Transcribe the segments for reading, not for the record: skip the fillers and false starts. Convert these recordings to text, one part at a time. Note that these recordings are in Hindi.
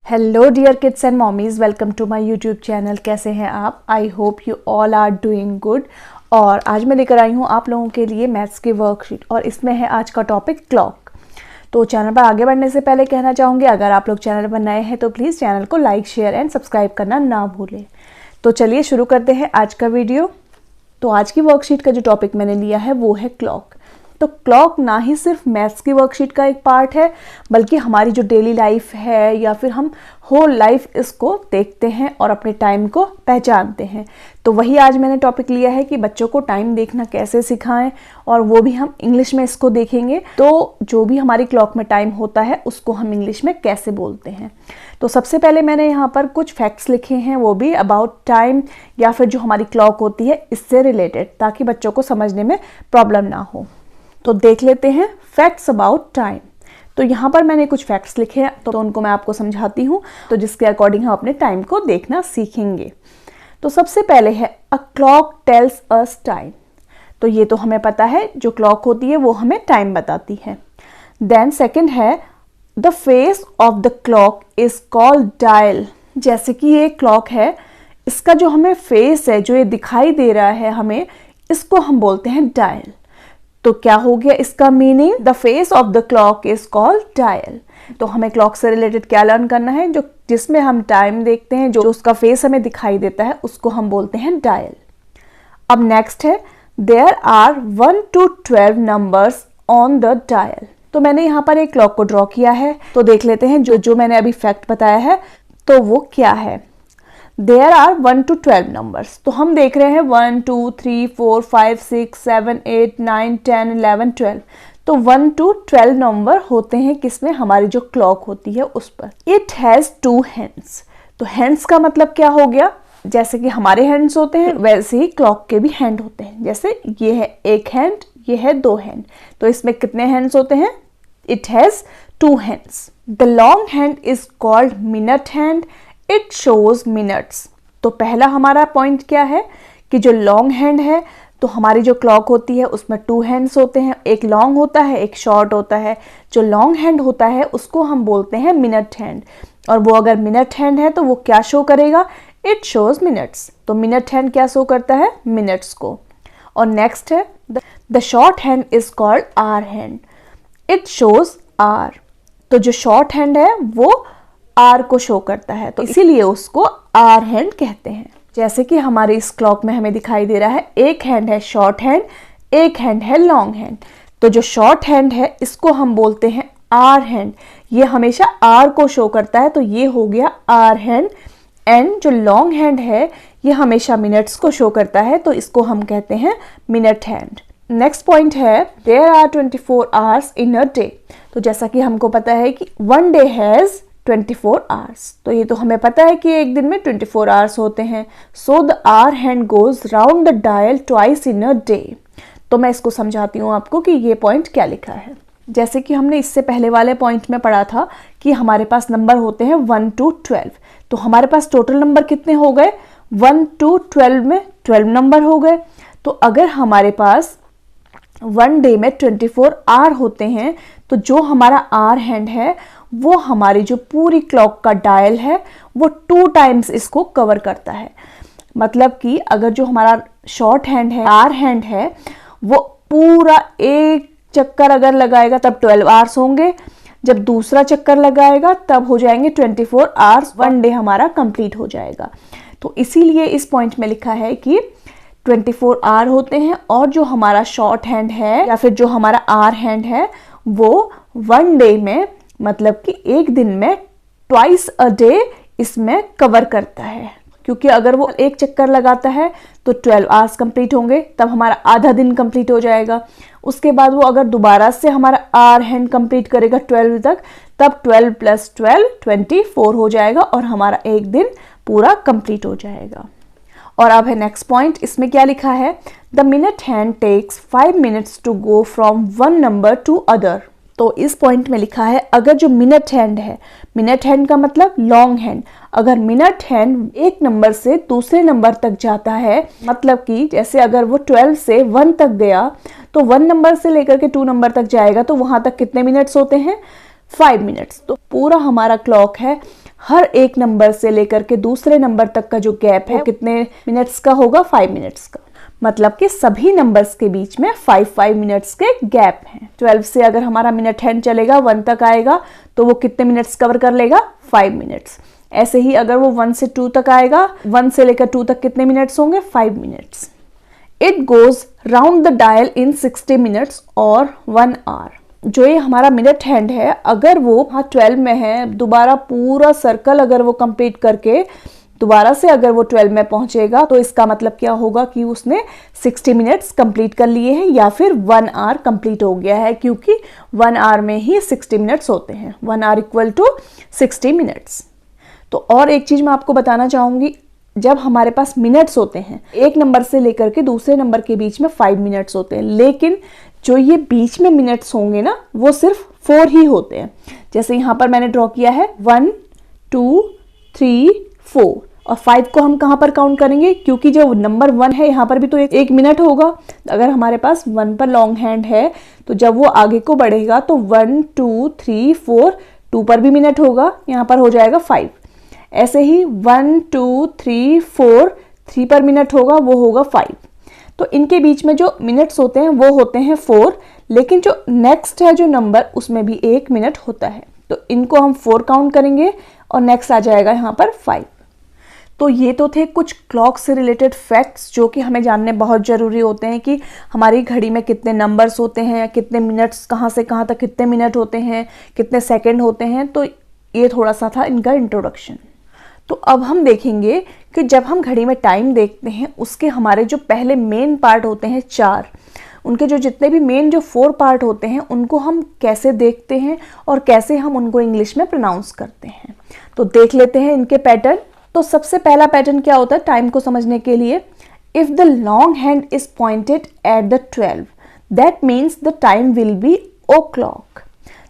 Hello dear kids and mommies, welcome to my YouTube channel. कैसे हैं आप? I hope you all are doing good. और आज मैं लेकर आई हूँ आप लोगों के लिए मैथ्स की वर्कशीट और इसमें है आज का टॉपिक क्लॉक। तो चैनल पर आगे बढ़ने से पहले कहना चाहूँगी, अगर आप लोग चैनल पर नए हैं तो प्लीज़ चैनल को लाइक, शेयर एंड सब्सक्राइब करना ना भूलें। तो चलिए शुरू करते हैं आज का वीडियो। तो आज की वर्कशीट का जो टॉपिक मैंने लिया है वो है क्लॉक। तो क्लॉक ना ही सिर्फ मैथ्स की वर्कशीट का एक पार्ट है, बल्कि हमारी जो डेली लाइफ है या फिर हम होल लाइफ इसको देखते हैं और अपने टाइम को पहचानते हैं। तो वही आज मैंने टॉपिक लिया है कि बच्चों को टाइम देखना कैसे सिखाएं, और वो भी हम इंग्लिश में इसको देखेंगे। तो जो भी हमारी क्लॉक में टाइम होता है उसको हम इंग्लिश में कैसे बोलते हैं। तो सबसे पहले मैंने यहाँ पर कुछ फैक्ट्स लिखे हैं, वो भी अबाउट टाइम या फिर जो हमारी क्लॉक होती है इससे रिलेटेड, ताकि बच्चों को समझने में प्रॉब्लम ना हो। तो देख लेते हैं फैक्ट्स अबाउट टाइम। तो यहाँ पर मैंने कुछ फैक्ट्स लिखे हैं, तो उनको मैं आपको समझाती हूँ, तो जिसके अकॉर्डिंग हम अपने टाइम को देखना सीखेंगे। तो सबसे पहले है a clock tells us time. तो ये तो हमें पता है, जो क्लॉक होती है वो हमें टाइम बताती है। देन सेकंड है the face of the clock is called dial. जैसे कि ये क्लॉक है, इसका जो हमें फेस है, जो ये दिखाई दे रहा है हमें, इसको हम बोलते हैं डायल। तो क्या हो गया इसका meaning? The face of the clock is called dial. तो हमें क्लॉक से रिलेटेड क्या लर्न करना है? जो जिसमें हम टाइम देखते हैं, जो उसका फेस हमें दिखाई देता है, उसको हम बोलते हैं डायल। अब नेक्स्ट है there are 1 to 12 numbers on the dial. तो मैंने यहाँ पर एक क्लॉक को ड्रॉ किया है, तो देख लेते हैं जो मैंने अभी फैक्ट बताया है तो वो क्या है। There are 1 to 12 numbers। तो हम देख रहे हैं 1 2 3 4 5 6 7 8 9 10 11 12। तो 1 to 12 नंबर होते हैं किसमें? हमारी जो क्लॉक होती है उस पर। It has 2 hands। तो हैंड्स का मतलब क्या हो गया? जैसे कि हमारे हैंड्स होते हैं वैसे ही क्लॉक के भी हैंड होते हैं। जैसे ये है एक हैंड, ये है 2 हैंड। तो इसमें कितने हैंड्स होते हैं? It has 2 hands। The long hand is called minute hand। It shows minutes. तो पहला हमारा पॉइंट क्या है कि जो लॉन्ग हैंड है, तो हमारी जो क्लॉक होती है उसमें 2 हैंड्स होते हैं, एक लॉन्ग होता है एक शॉर्ट होता है। जो लॉन्ग हैंड होता है उसको हम बोलते हैं मिनट हैंड, और वो अगर मिनट हैंड है तो वो क्या शो करेगा? It shows minutes. तो मिनट हैंड क्या शो करता है? मिनट्स को। और नेक्स्ट है the short hand is called hour hand. It shows hour. तो जो शॉर्ट हैंड है वो आर को शो करता है, तो इसीलिए उसको आर हैंड कहते हैं। जैसे कि हमारे इस क्लॉक में हमें दिखाई दे रहा है, एक हैंड है शॉर्ट हैंड, एक हैंड है लॉन्ग हैंड। तो जो शॉर्ट हैंड है इसको हम बोलते हैं आर हैंड। ये हमेशा आर को शो करता है, तो ये हो गया आर हैंड। एंड जो लॉन्ग हैंड है ये हमेशा मिनट्स को शो करता है, तो इसको हम कहते हैं मिनट हैंड। नेक्स्ट पॉइंट है there are 24 hours in a day. तो जैसा कि हमको पता है कि 1 डे हैज 24 आवर्स। तो ये तो हमें पता है कि एक दिन में 24 आवर्स होते हैं। So the hour hand goes round the dial twice in a day. तो मैं इसको समझाती हूँ आपको कि ये पॉइंट क्या लिखा है। जैसे कि हमने इससे पहले वाले पॉइंट में पढ़ा था कि हमारे पास नंबर होते हैं 1 to 12। तो हमारे पास टोटल नंबर कितने हो गए? 1 to 12 में 12 नंबर हो गए। तो अगर हमारे पास 1 डे में 24 आवर होते हैं, तो जो हमारा आवर हैंड है वो हमारी जो पूरी क्लॉक का डायल है वो 2 टाइम्स इसको कवर करता है। मतलब कि अगर जो हमारा शॉर्ट हैंड है, आवर हैंड है, वो पूरा एक चक्कर अगर लगाएगा तब 12 आवर्स होंगे। जब दूसरा चक्कर लगाएगा तब हो जाएंगे 24 आवर्स। 1 डे हमारा कंप्लीट हो जाएगा। तो इसीलिए इस पॉइंट में लिखा है कि 24 आवर होते हैं, और जो हमारा शॉर्ट हैंड है या फिर जो हमारा आवर हैंड है वो 1 डे में, मतलब कि एक दिन में ट्वाइस अ डे इसमें कवर करता है। क्योंकि अगर वो एक चक्कर लगाता है तो 12 आवर्स कंप्लीट होंगे, तब हमारा आधा दिन कंप्लीट हो जाएगा। उसके बाद वो अगर दोबारा से हमारा आवर हैंड कंप्लीट करेगा 12 तक, तब 12 + 12 24 हो जाएगा, और हमारा एक दिन पूरा कंप्लीट हो जाएगा। और अब है नेक्स्ट पॉइंट। इसमें क्या लिखा है? The minute hand takes 5 minutes to go from 1 number to other. तो इस पॉइंट में लिखा है अगर जो मिनट हैंड है, मिनट हैंड का मतलब लॉन्ग हैंड, अगर मिनट हैंड एक नंबर से दूसरे नंबर तक जाता है, मतलब कि जैसे अगर वो 12 से 1 तक गया, तो 1 नंबर से लेकर के 2 नंबर तक जाएगा, तो वहां तक कितने मिनट्स होते हैं? 5 मिनट्स। तो पूरा हमारा क्लॉक है हर एक नंबर से लेकर के दूसरे नंबर तक का जो गैप है कितने मिनट्स का होगा, 5 मिनट्स का। मतलब कि सभी नंबर्स के बीच में 5 मिनट्स के गैप हैं। 12 से अगर हमारा मिनट हैंड चलेगा 1 तक आएगा तो वो कितने मिनट्स कवर कर लेगा, 5 मिनट्स। ऐसे ही अगर वो 1 से 2 तक आएगा, 1 से लेकर 2 तक कितने मिनट्स होंगे, 5 minutes. It goes round the dial in 60 minutes और 1 आवर। जो ये हमारा मिनट हैंड है, अगर वो 12 में है, दोबारा पूरा सर्कल अगर वो कंप्लीट करके दोबारा से अगर वो 12 में पहुंचेगा तो इसका मतलब क्या होगा कि उसने 60 मिनट्स कंप्लीट कर लिए हैं या फिर 1 आवर कंप्लीट हो गया है, क्योंकि 1 आवर में ही 60 मिनट्स होते हैं। 1 आवर इक्वल टू 60 मिनट्स। तो और एक चीज मैं आपको बताना चाहूंगी, जब हमारे पास मिनट्स होते हैं, एक नंबर से लेकर के दूसरे नंबर के बीच में 5 मिनट्स होते हैं, लेकिन जो ये बीच में मिनट्स होंगे ना, वो सिर्फ 4 ही होते हैं। जैसे यहाँ पर मैंने ड्रॉ किया है 1 2 3 4 और 5 को हम कहाँ पर काउंट करेंगे, क्योंकि जो नंबर 1 है यहाँ पर भी तो एक मिनट होगा। अगर हमारे पास 1 पर लॉन्ग हैंड है तो जब वो आगे को बढ़ेगा तो 1 2 3 4, 2 पर भी मिनट होगा, यहाँ पर हो जाएगा 5। ऐसे ही 1 2 3 4, 3 पर मिनट होगा, वो होगा 5। तो इनके बीच में जो मिनट्स होते हैं वो होते हैं 4, लेकिन जो नेक्स्ट है जो नंबर उसमें भी 1 मिनट होता है, तो इनको हम 4 काउंट करेंगे और नेक्स्ट आ जाएगा यहाँ पर 5। तो ये तो थे कुछ क्लॉक से रिलेटेड फैक्ट्स जो कि हमें जानने बहुत ज़रूरी होते हैं कि हमारी घड़ी में कितने नंबर्स होते हैं, कितने मिनट्स, कहाँ से कहाँ तक कितने मिनट होते हैं, कितने सेकंड होते हैं। तो ये थोड़ा सा था इनका इंट्रोडक्शन। तो अब हम देखेंगे कि जब हम घड़ी में टाइम देखते हैं उसके हमारे जो पहले मेन पार्ट होते हैं 4, उनके जो जितने भी मेन जो 4 पार्ट होते हैं उनको हम कैसे देखते हैं और कैसे हम उनको इंग्लिश में प्रोनाउंस करते हैं। तो देख लेते हैं इनके पैटर्न। तो सबसे पहला पैटर्न क्या होता है टाइम को समझने के लिए, if the long hand is pointed at the 12 that means the time will be o'clock.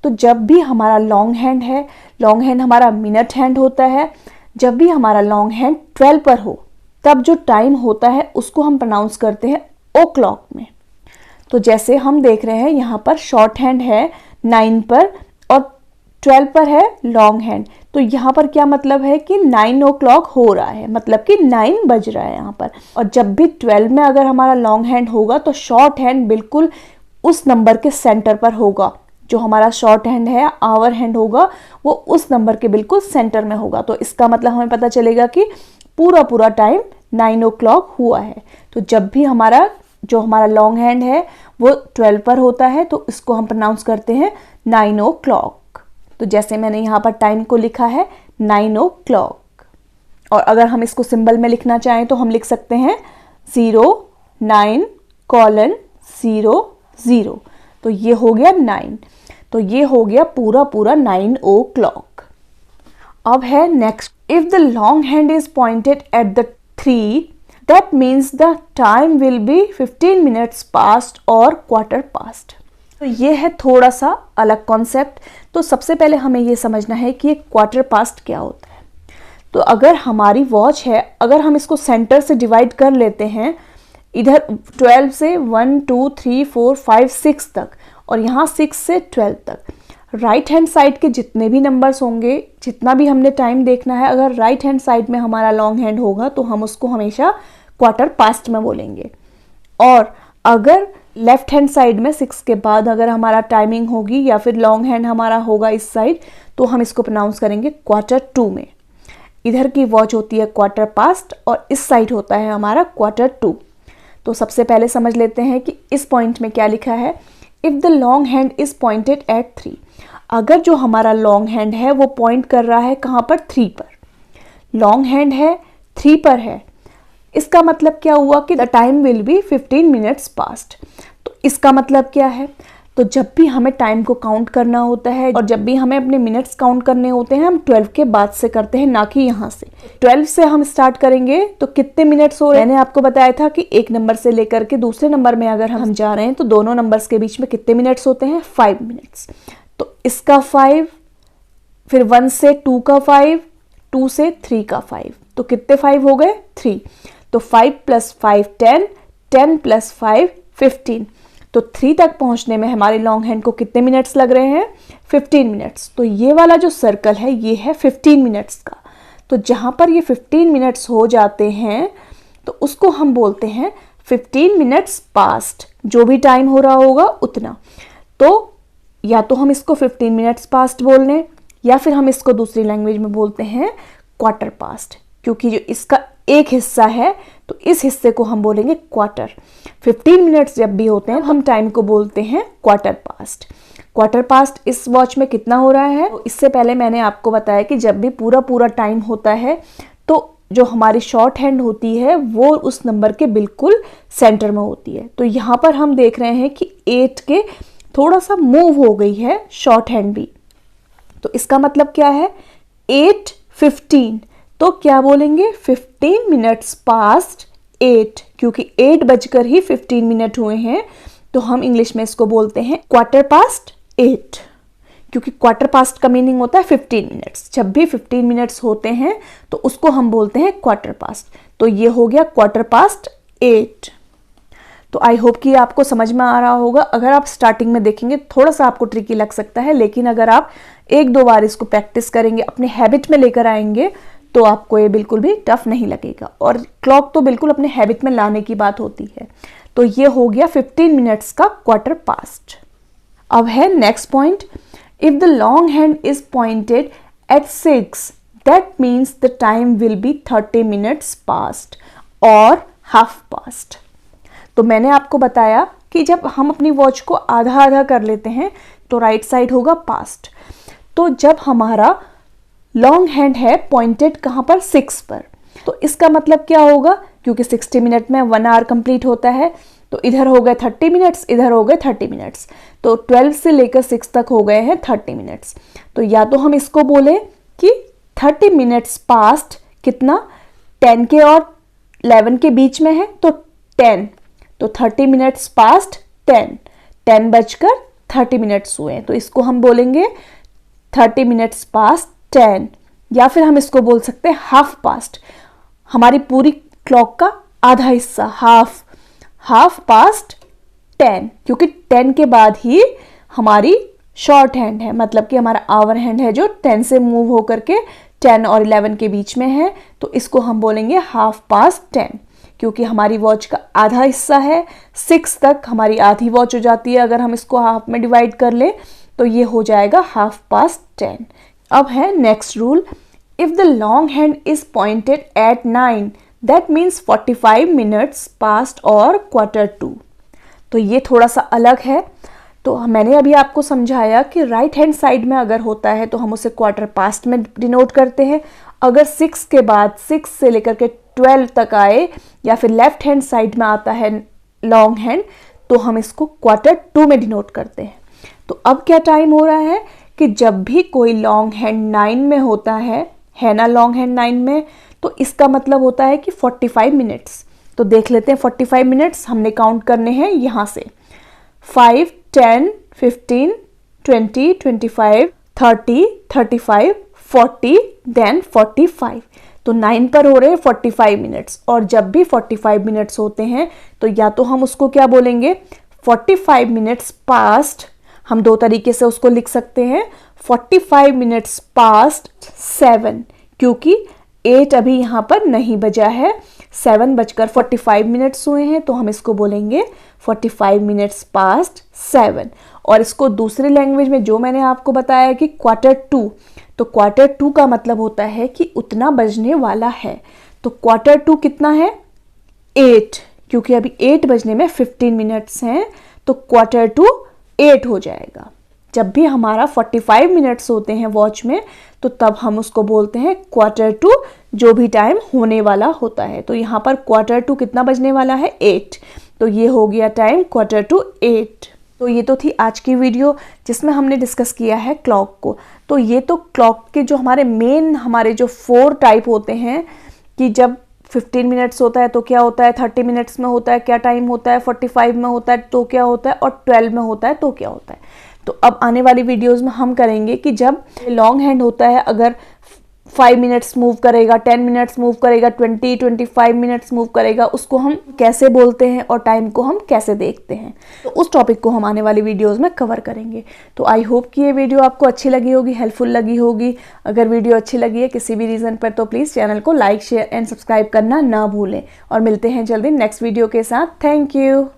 तो जब भी हमारा लॉन्ग हैंड है, लॉन्ग हैंड हमारा मिनट हैंड होता है, जब भी हमारा लॉन्ग हैंड 12 पर हो तब जो टाइम होता है उसको हम प्रोनाउंस करते हैं ओ क्लॉक में। तो जैसे हम देख रहे हैं यहाँ पर शॉर्ट हैंड है 9 पर और 12 पर है लॉन्ग हैंड, तो यहाँ पर क्या मतलब है कि 9 o'clock हो रहा है, मतलब कि 9 बज रहा है यहाँ पर। और जब भी 12 में अगर हमारा लॉन्ग हैंड होगा तो शॉर्ट हैंड बिल्कुल उस नंबर के सेंटर पर होगा। जो हमारा शॉर्ट हैंड है, आवर हैंड होगा, वो उस नंबर के बिल्कुल सेंटर में होगा। तो इसका मतलब हमें पता चलेगा कि पूरा टाइम 9 o'clock हुआ है। तो जब भी हमारा जो हमारा लॉन्ग हैंड है वो 12 पर होता है तो इसको हम प्रोनाउंस करते हैं 9 o'clock। तो जैसे मैंने यहाँ पर टाइम को लिखा है 9 o'clock, और अगर हम इसको सिंबल में लिखना चाहें तो हम लिख सकते हैं 09:0:0। तो ये हो गया 9, तो ये हो गया पूरा 9 o'clock। अब है next, if the long hand is pointed at the 3 that means the time will B 15 minutes past और quarter past। तो ये है थोड़ा सा अलग कॉन्सेप्ट। तो सबसे पहले हमें ये समझना है कि क्वार्टर पास्ट क्या होता है। तो अगर हमारी वॉच है, अगर हम इसको सेंटर से डिवाइड कर लेते हैं, इधर 12 से 1 2 3 4 5 6 तक और यहाँ 6 से 12 तक, राइट हैंड साइड के जितने भी नंबर्स होंगे, जितना भी हमने टाइम देखना है, अगर राइट हैंड साइड में हमारा लॉन्ग हैंड होगा तो हम उसको हमेशा क्वार्टर पास्ट में बोलेंगे। और अगर लेफ्ट हैंड साइड में 6 के बाद अगर हमारा टाइमिंग होगी या फिर लॉन्ग हैंड हमारा होगा इस साइड, तो हम इसको प्रोनाउंस करेंगे क्वार्टर 2 में। इधर की वॉच होती है क्वार्टर पास्ट और इस साइड होता है हमारा क्वार्टर 2। तो सबसे पहले समझ लेते हैं कि इस पॉइंट में क्या लिखा है, if the long hand is pointed eight 3। अगर जो हमारा लॉन्ग हैंड है वो पॉइंट कर रहा है कहाँ पर, 3 पर, लॉन्ग हैंड है 3 पर है, इसका मतलब क्या हुआ कि the time will B 15 minutes past। तो इसका मतलब क्या है, तो जब भी हमें टाइम को काउंट करना होता है और जब भी हमें अपने मिनट्स काउंट करने होते हैं, हम 12 के बाद से करते हैं, ना कि यहाँ से। 12 से हम स्टार्ट करेंगे तो कितने मिनट्स हो रहे हैं, मैंने आपको बताया था कि एक नंबर से लेकर के दूसरे नंबर में अगर हम जा रहे हैं तो दोनों नंबर्स के बीच में कितने मिनट्स होते हैं, 5 minutes। तो इसका 5, फिर 1 से 2 का 5, 2 से 3 का 5, तो कितने 5 हो गए, 3। तो 5 + 5 10, 10 + 5 15। तो 3 तक पहुंचने में हमारे लॉन्ग हैंड को कितने मिनट्स लग रहे हैं? 15 मिनट्स। तो ये वाला जो सर्कल है ये है 15 मिनट्स का। तो जहां पर ये 15 मिनट्स हो जाते हैं तो उसको हम बोलते हैं 15 मिनट्स पास्ट, जो भी टाइम हो रहा होगा उतना। तो या तो हम इसको 15 मिनट्स पास्ट बोल लें या फिर हम इसको दूसरी लैंग्वेज में बोलते हैं क्वार्टर पास्ट, क्योंकि जो इसका एक हिस्सा है तो इस हिस्से को हम बोलेंगे क्वार्टर। 15 मिनट्स जब भी होते हैं हम टाइम को बोलते हैं क्वार्टर पास्ट। क्वार्टर पास्ट इस वॉच में कितना हो रहा है? तो इससे पहले मैंने आपको बताया कि जब भी पूरा पूरा टाइम होता है तो जो हमारी शॉर्ट हैंड होती है वो उस नंबर के बिल्कुल सेंटर में होती है। तो यहाँ पर हम देख रहे हैं कि 8 के थोड़ा सा मूव हो गई है शॉर्ट हैंड भी। तो इसका मतलब क्या है? 8:15। तो क्या बोलेंगे? 15 मिनट्स पास्ट 8, क्योंकि 8 बजकर ही 15 मिनट हुए हैं तो हम इंग्लिश में इसको बोलते हैं क्वार्टर पास्ट 8, क्योंकि क्वार्टर पास्ट का मीनिंग होता है 15 मिनट्स। जब भी 15 मिनट्स होते हैं तो उसको हम बोलते हैं क्वार्टर पास्ट। तो ये हो गया क्वार्टर पास्ट 8। तो आई होप कि आपको समझ में आ रहा होगा। अगर आप स्टार्टिंग में देखेंगे थोड़ा सा आपको ट्रिकी लग सकता है, लेकिन अगर आप 1-2 बार इसको प्रैक्टिस करेंगे, अपने हैबिट में लेकर आएंगे तो आपको ये बिल्कुल भी टफ नहीं लगेगा। और क्लॉक तो बिल्कुल अपने हैबिट में लाने की बात होती है। तो ये हो गया 15 मिनट्स का क्वार्टर पास्ट। अब है next point, if the long hand is pointed eight 6 that means the time will B 30 minutes past और हाफ पास्ट। तो मैंने आपको बताया कि जब हम अपनी वॉच को आधा आधा कर लेते हैं तो राइट साइड होगा पास्ट। तो जब हमारा लॉन्ग हैंड है पॉइंटेड कहाँ पर? 6 पर, तो इसका मतलब क्या होगा? क्योंकि 60 मिनट में 1 आवर कंप्लीट होता है तो इधर हो गए 30 मिनट्स, इधर हो गए 30 मिनट्स, तो 12 से लेकर 6 तक हो गए हैं 30 मिनट्स। तो या तो हम इसको बोले कि 30 मिनट्स पास्ट कितना? 10 के और 11 के बीच में है तो 10, तो 30 मिनट्स पास्ट 10 बजकर 30 मिनट्स हुए हैं तो इसको हम बोलेंगे 30 मिनट्स पास्ट 10। या फिर हम इसको बोल सकते हैं हाफ पास्ट, हमारी पूरी क्लॉक का आधा हिस्सा, हाफ पास्ट 10, क्योंकि 10 के बाद ही हमारी शॉर्ट हैंड है, मतलब कि हमारा आवर हैंड है जो 10 से मूव होकर के 10 और 11 के बीच में है, तो इसको हम बोलेंगे हाफ पास्ट 10, क्योंकि हमारी वॉच का आधा हिस्सा है। 6 तक हमारी आधी वॉच हो जाती है, अगर हम इसको हाफ में डिवाइड कर ले तो ये हो जाएगा हाफ पास्ट 10। अब है next rule, if the long hand is pointed eight 9 that means 45 minutes past और क्वार्टर टू। तो ये थोड़ा सा अलग है। तो मैंने अभी आपको समझाया कि राइट हैंड साइड में अगर होता है तो हम उसे क्वार्टर पास्ट में डिनोट करते हैं। अगर 6 के बाद 6 से लेकर के 12 तक आए या फिर लेफ्ट हैंड साइड में आता है लॉन्ग हैंड तो हम इसको क्वार्टर टू में डिनोट करते हैं। तो अब क्या टाइम हो रहा है कि जब भी कोई लॉन्ग हैंड 9 में होता है ना लॉन्ग हैंड 9 में, तो इसका मतलब होता है कि 45 मिनट्स। तो देख लेते हैं 45 मिनट्स हमने काउंट करने हैं यहाँ से 5, 10, 15, 20, 25, 30, 35, 40, देन 45। तो 9 पर हो रहे हैं 45 मिनट्स, और जब भी 45 मिनट्स होते हैं तो या तो हम उसको क्या बोलेंगे 45 मिनट्स पास्ट, हम दो तरीके से उसको लिख सकते हैं 45 मिनट्स पास्ट 7, क्योंकि 8 अभी यहाँ पर नहीं बजा है, 7 बजकर 45 मिनट्स हुए हैं तो हम इसको बोलेंगे 45 मिनट्स पास्ट 7। और इसको दूसरी लैंग्वेज में जो मैंने आपको बताया कि क्वार्टर टू, तो क्वार्टर टू का मतलब होता है कि उतना बजने वाला है। तो क्वार्टर टू कितना है 8, क्योंकि अभी 8 बजने में 15 मिनट्स हैं तो क्वार्टर टू 8 हो जाएगा। जब भी हमारा 45 मिनट्स होते हैं वॉच में तो तब हम उसको बोलते हैं क्वार्टर टू, जो भी टाइम होने वाला होता है। तो यहाँ पर क्वार्टर टू कितना बजने वाला है 8, तो ये हो गया टाइम क्वार्टर टू 8। तो ये तो थी आज की वीडियो जिसमें हमने डिस्कस किया है क्लॉक को। तो ये तो क्लॉक के जो हमारे जो 4 टाइप होते हैं कि जब 15 मिनट्स होता है तो क्या होता है, 30 मिनट्स में होता है क्या टाइम होता है, 45 में होता है तो क्या होता है, और 12 में होता है तो क्या होता है। तो अब आने वाली वीडियोस में हम करेंगे कि जब लॉन्ग हैंड होता है, अगर 5 मिनट्स मूव करेगा, 10 मिनट्स मूव करेगा, 20-25 मिनट्स मूव करेगा, उसको हम कैसे बोलते हैं और टाइम को हम कैसे देखते हैं। तो उस टॉपिक को हम आने वाली वीडियोस में कवर करेंगे। तो आई होप कि ये वीडियो आपको अच्छी लगी होगी, हेल्पफुल लगी होगी। अगर वीडियो अच्छी लगी है किसी भी रीज़न पर तो प्लीज़ चैनल को लाइक, शेयर एंड सब्सक्राइब करना ना भूलें। और मिलते हैं जल्दी नेक्स्ट वीडियो के साथ। Thank you.